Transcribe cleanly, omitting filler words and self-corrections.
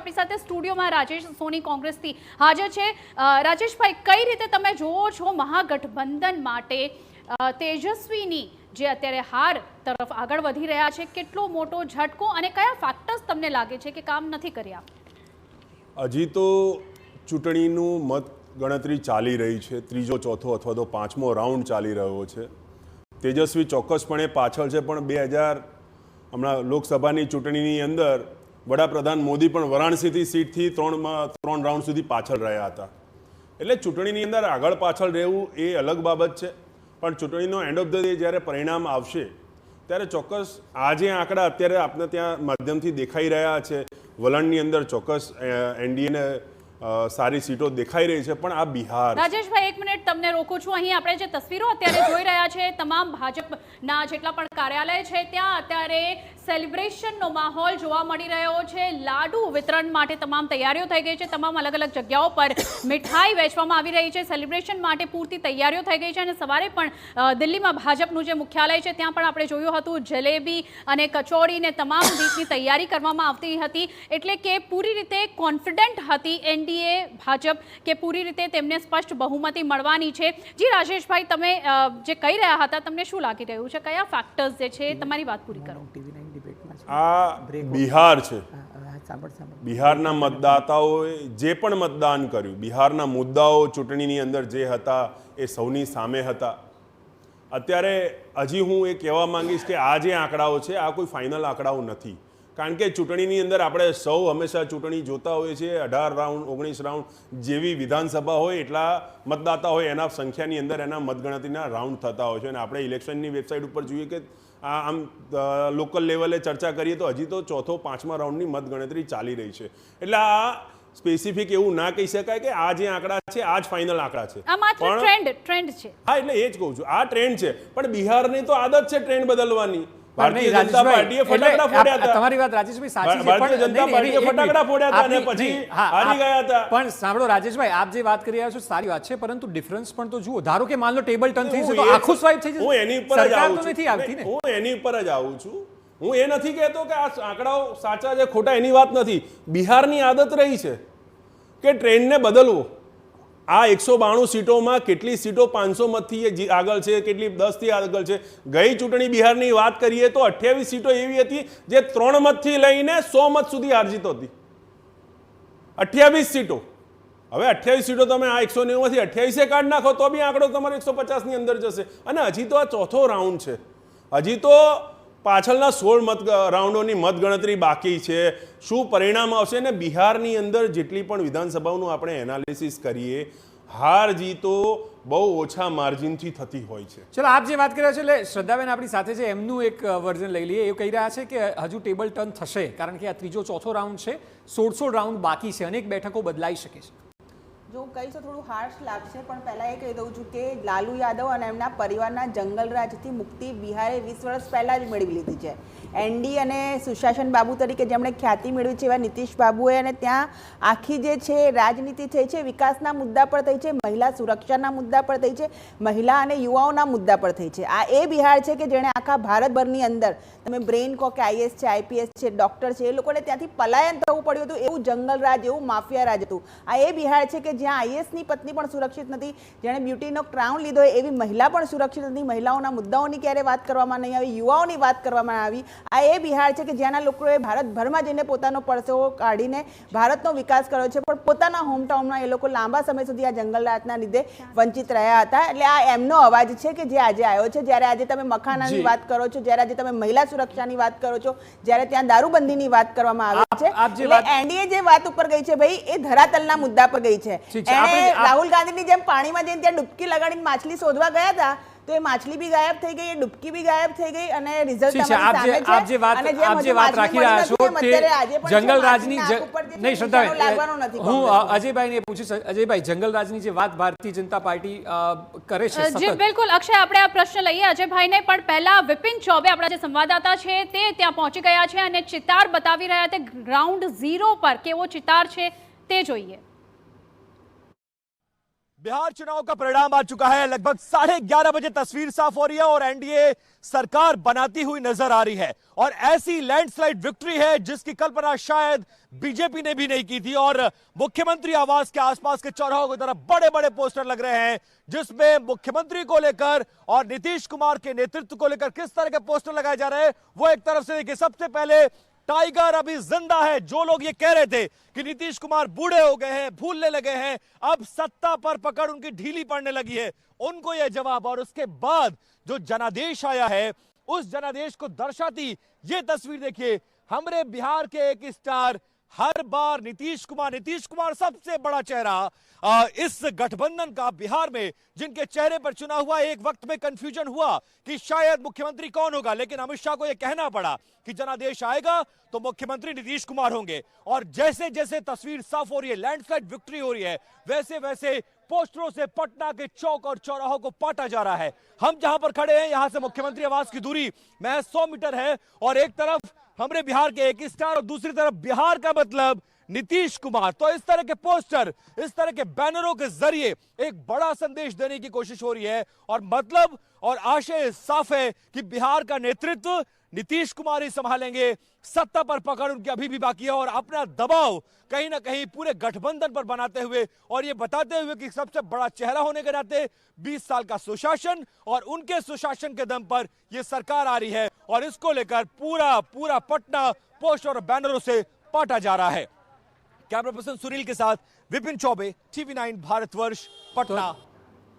આપણી સાથે સ્ટુડિયોમાં રાજેશ સોની કોંગ્રેસથી હાજર છે। રાજેશભાઈ, કઈ રીતે તમે જોવો છો મહાગઠબંધન માટે તેજસ્વીની જે અત્યારે હાર તરફ આગળ વધી રહ્યા છે, કેટલો મોટો ઝટકો અને કયા ફેક્ટર્સ તમને લાગે છે કે કામ નથી કર્યા? હજી તો ચૂંટણીનું મત ગણતરી ચાલી રહી છે, ત્રીજો ચોથો અથવા તો પાંચમો રાઉન્ડ ચાલી રહ્યો છે। તેજસ્વી ચોક્કસપણે પાછળ છે, પણ હમણાં લોકસભાની ચૂંટણીની અંદર વડાપ્રધાન મોદી પણ વારાણસીથી સીટથી ત્રણ રાઉન્ડ સુધી પાછળ રહ્યા હતા। એટલે ચૂંટણીની અંદર આગળ પાછળ રહેવું એ અલગ બાબત છે, પણ ચૂંટણીનો એન્ડ ઓફ ધ ડે જ્યારે પરિણામ આવશે ત્યારે ચોક્કસ આ જે આંકડા અત્યારે આપને ત્યાં માધ્યમથી દેખાઈ રહ્યા છે, વલણની અંદર ચોક્કસ એનડીએને સારી સીટો દેખાઈ રહી છે, પણ આ બિહાર। રાજેશભાઈ, એક મિનિટ તમને રોકું છું। અહીં આપણે જે તસવીરો અત્યારે જોઈ રહ્યા છે, તમામ ભાજપના જેટલા પણ કાર્યાલય છે ત્યાં અત્યારે સેલિબ્રેશનનો માહોલ જોવા મળી રહ્યો છે। લાડુ વિતરણ માટે તમામ તૈયારીઓ થઈ ગઈ છે, તમામ અલગ અલગ જગ્યાઓ પર મીઠાઈ વેચવામાં આવી રહી છે, સેલિબ્રેશન માટે પૂરતી તૈયારીઓ થઈ ગઈ છે। અને સવારે પણ દિલ્હીમાં ભાજપનું જે મુખ્યાલય છે ત્યાં પણ આપણે જોયું હતું જલેબી અને કચોરીને તમામ રીતની તૈયારી કરવામાં આવતી હતી, એટલે કે પૂરી રીતે કોન્ફિડન્ટ હતી એનડીએ ભાજપ કે પૂરી રીતે તેમને સ્પષ્ટ બહુમતી મળવાની છે। જી રાજેશભાઈ, તમે જે કહી રહ્યા હતા, તમને શું લાગી રહ્યું છે, કયા ફેક્ટર્સ જે છે, તમારી વાત પૂરી કરો। આ બિહાર છે, બિહારના મતદાતાઓએ જે પણ મતદાન કર્યું, બિહારના મુદ્દાઓ ચૂંટણીની અંદર જે હતા એ સૌની સામે હતા। અત્યારે હજી હું એ કહેવા માંગીશ કે આ જે આંકડાઓ છે આ કોઈ ફાઇનલ આંકડાઓ નથી, કારણ કે ચૂંટણીની અંદર આપણે સૌ હંમેશા ચૂંટણી જોતા હોઈએ છીએ। 18 રાઉન્ડ 19 રાઉન્ડ જેવી વિધાનસભા હોય એટલા મતદાતા હોય એના સંખ્યાની અંદર એના મતગણતરીના રાઉન્ડ થતા હોય છે। અને આપણે ઇલેક્શનની વેબસાઇટ ઉપર જોઈએ કે આમ લોકલ લેવલે ચર્ચા કરીએ તો હજી તો ચોથો પાંચમા રાઉન્ડની મતગણતરી ચાલી રહી છે। એટલે આ સ્પેસિફિક એવું ના કહી શકાય કે આ જે આંકડા છે આ જ ફાઇનલ આંકડા છે, આ માત્ર ટ્રેન્ડ છે। હા, એટલે એ જ કહું છું, આ ટ્રેન્ડ છે, પણ બિહારની તો આદત છે ટ્રેન્ડ બદલવાની। ભારતીય જનતા પાર્ટીએ ફટાકડા ફોડ્યા હતા। તમારી વાત રાજેશભાઈ સાચી છે, ભારતીય જનતા પાર્ટીએ ફટાકડા ફોડ્યા હતા અને પછી હારી ગયા હતા। પણ સાંભળો રાજેશભાઈ, આપ જે વાત કરી રહ્યા છો સારી વાત છે, પરંતુ ડિફરન્સ પણ તો જુઓ। ધારો કે માન લો ટેબલ ટર્ન થઈ છે તો આખું સ્વાઇપ થઈ જશે, હું એની ઉપર જ આવું છું, નથી આવતી ને, હું એની ઉપર જ આવું છું। હું એ નથી કહેતો કે આ આંકડાઓ સાચા છે ખોટા, એની વાત નથી। બિહારની આદત રહી છે કે ટ્રેન્ડને બદલવો। આ 192 સીટોમાં કેટલી સીટો 500 મતથી આગળ છે, કેટલી 10 થી આગળ છે। ગઈ ચૂંટણી બિહારની વાત કરીએ તો 28 સીટો એવી હતી જે 3 મતથી લઈને 100 મત સુધી હારજીત હતી। 28 સીટો। હવે 28 સીટો તમે આ 190 માંથી 28 કાઢ નાખો તો બી આંકડો તમારો 150 ની અંદર જશે। અને હજી તો આ ચોથો રાઉન્ડ છે, હજી તો પાછળના 16 રાઉન્ડોની મતગણતરી બાકી છે। શું પરિણામ આવશે? અને બિહારની અંદર જેટલી પણ વિધાનસભાઓનું આપણે એનાલિસિસ કરીએ, હાર જીતો બહુ ઓછા માર્જિનથી થતી હોય છે। ચલો, આપ જે વાત કરી રહ્યા છો, એટલે શ્રદ્ધાબેન આપણી સાથે છે, એમનું એક વર્ઝન લઈ લઈએ। એ કહી રહ્યા છે કે હજુ ટેબલ ટર્ન થશે, કારણ કે આ ત્રીજો ચોથો રાઉન્ડ છે, 16 રાઉન્ડ બાકી છે, અનેક બેઠકો બદલાઈ શકે છે। જો હું કહીશ તો થોડું હાર્શ લાગશે, પણ પહેલાં એ કહી દઉં છું કે લાલુ યાદવ અને એમના પરિવારના જંગલરાજથી મુક્તિ બિહારે 20 વર્ષ પહેલાં જ મેળવી લીધી છે। એનડી અને સુશાસન બાબુ તરીકે જેમણે ખ્યાતિ મેળવી છે એવા નીતિશ બાબુએ, અને ત્યાં આખી જે છે રાજનીતિ થઈ છે, વિકાસના મુદ્દા પર થઈ છે, મહિલા સુરક્ષાના મુદ્દા પર થઈ છે, મહિલા અને યુવાઓના મુદ્દા પર થઈ છે। આ એ બિહાર છે કે જેણે આખા ભારતભરની અંદર તમે બ્રેઇન કહો કે આઈએસ છે, આઈપીએસ છે, ડૉક્ટર છે, એ લોકોને ત્યાંથી પલાયન થવું પડ્યું હતું। એવું જંગલરાજ, એવું માફિયા રાજ હતું। આ એ બિહાર છે કે જ્યાં આઈએસની પત્ની પણ સુરક્ષિત નથી, જેણે બ્યુટીનો ક્રાઉન લીધો એવી મહિલા પણ સુરક્ષિત નથી, મહિલાઓના મુદ્દાઓની ક્યારે વાત કરવામાં નહીં આવી, યુવાઓની વાત કરવામાં આવી। આ એ બિહાર છે કે જ્યાંના લોકોએ ભારતભરમાં જઈને પોતાનો પરસેવો કાઢીને ભારતનો વિકાસ કર્યો છે, પણ પોતાના હોમટાઉનમાં એ લોકો લાંબા સમય સુધી આ જંગલરાજના લીધે વંચિત રહ્યા હતા। એટલે આ એમનો અવાજ છે કે જે આજે આવ્યો છે। જ્યારે આજે તમે મખાનાની વાત કરો છો, જ્યારે આજે તમે મહિલા સુરક્ષાની વાત કરો છો, જ્યારે ત્યાં દારૂબંધીની વાત કરવામાં આવે છે, એટલે એનડીએ જે વાત ઉપર ગઈ છે ભાઈ, એ ધરાતલના મુદ્દા પર ગઈ છે। રાહુલ ગાંધીની જેમ પાણીમાં જઈને ત્યાં ડૂબકી લગાડીને માછલી શોધવા ગયા હતા તો એ માછલી બી ગાયબ થઈ ગઈ, એ ડૂબકી બી ગાયબ થઈ ગઈ, અને રિઝલ્ટ તમારી સામે છે। આપ જે વાત રાખી રહ્યા છો તે જંગલરાજની નહીં, શ્રદ્ધાબેન, હું અજયભાઈને પૂછીશ। અજયભાઈ, જંગલરાજની જે વાત ભારતીય જનતા પાર્ટી કરે છે, જી બિલકુલ અક્ષય, આપણે આ પ્રશ્ન લઈએ અજયભાઈને, પણ પહેલા વિપિન ચૌબે આપણા જે સંવાદદાતા છે તે ત્યાં પહોંચી ગયા છે અને ચિતાર બતાવી રહ્યા છે ગ્રાઉન્ડ ઝીરો પર। કેવો ચિતાર છે તે જોઈએ। बिहार चुनाव का परिणाम आ चुका है। लगभग 11:30 बजे तस्वीर साफ हो रही है और एनडीए सरकार बनाती हुई नजर आ रही है और ऐसी लैंडस्लाइड विक्ट्री है जिसकी कल्पना शायद बीजेपी ने भी नहीं की थी। और मुख्यमंत्री आवास के आसपास के चौराहों की तरफ बड़े बड़े पोस्टर लग रहे हैं जिसमें मुख्यमंत्री को लेकर और नीतीश कुमार के नेतृत्व को लेकर किस तरह के पोस्टर लगाए जा रहे हैं वो एक तरफ से देखिए। सबसे पहले टाइगर अभी जिंदा है। जो लोग ये कह रहे थे कि नीतीश कुमार बूढ़े हो गए हैं, भूलने लगे हैं, अब सत्ता पर पकड़ उनकी ढीली पड़ने लगी है, उनको यह जवाब। और उसके बाद जो जनादेश आया है उस जनादेश को दर्शाती ये तस्वीर देखिए। हमारे बिहार के एक स्टार, हर बार नीतीश कुमार सबसे बड़ा चेहरा इस गठबंधन का बिहार में, जिनके चेहरे पर चुना हुआ एक वक्त में कंफ्यूजन हुआ कि शायद मुख्यमंत्री कौन होगा, लेकिन अमित शाह को यह कहना पड़ा कि जनादेश आएगा तो मुख्यमंत्री नीतीश कुमार होंगे। और जैसे जैसे तस्वीर साफ हो रही है, लैंडस्लाइड विक्ट्री हो रही है, वैसे वैसे पोस्टरों से पटना के चौक और चौराहों को पाटा जा रहा है। हम जहां पर खड़े हैं यहां से मुख्यमंत्री आवास की दूरी महज 100 मीटर है और एक तरफ हमारे बिहार के एक स्टार और दूसरी तरफ बिहार का मतलब नीतीश कुमार। तो इस तरह के पोस्टर, इस तरह के बैनरों के जरिए एक बड़ा संदेश देने की कोशिश हो रही है और मतलब और आशय साफ है कि बिहार का नेतृत्व नीतीश कुमार ही संभालेंगे। सत्ता पर पकड़ उनकी अभी भी बाकी है और अपना दबाव कहीं ना कहीं पूरे गठबंधन पर बनाते हुए और ये बताते हुए कि सबसे बड़ा चेहरा होने के नाते 20 साल का सुशासन और उनके सुशासन के दम पर यह सरकार आ रही है और इसको लेकर पूरा पटना पोस्टर और बैनरों से पाटा जा रहा है। कैमरा पर्सन सुनील के साथ विपिन चौबे, TV9 भारतवर्ष, पटना।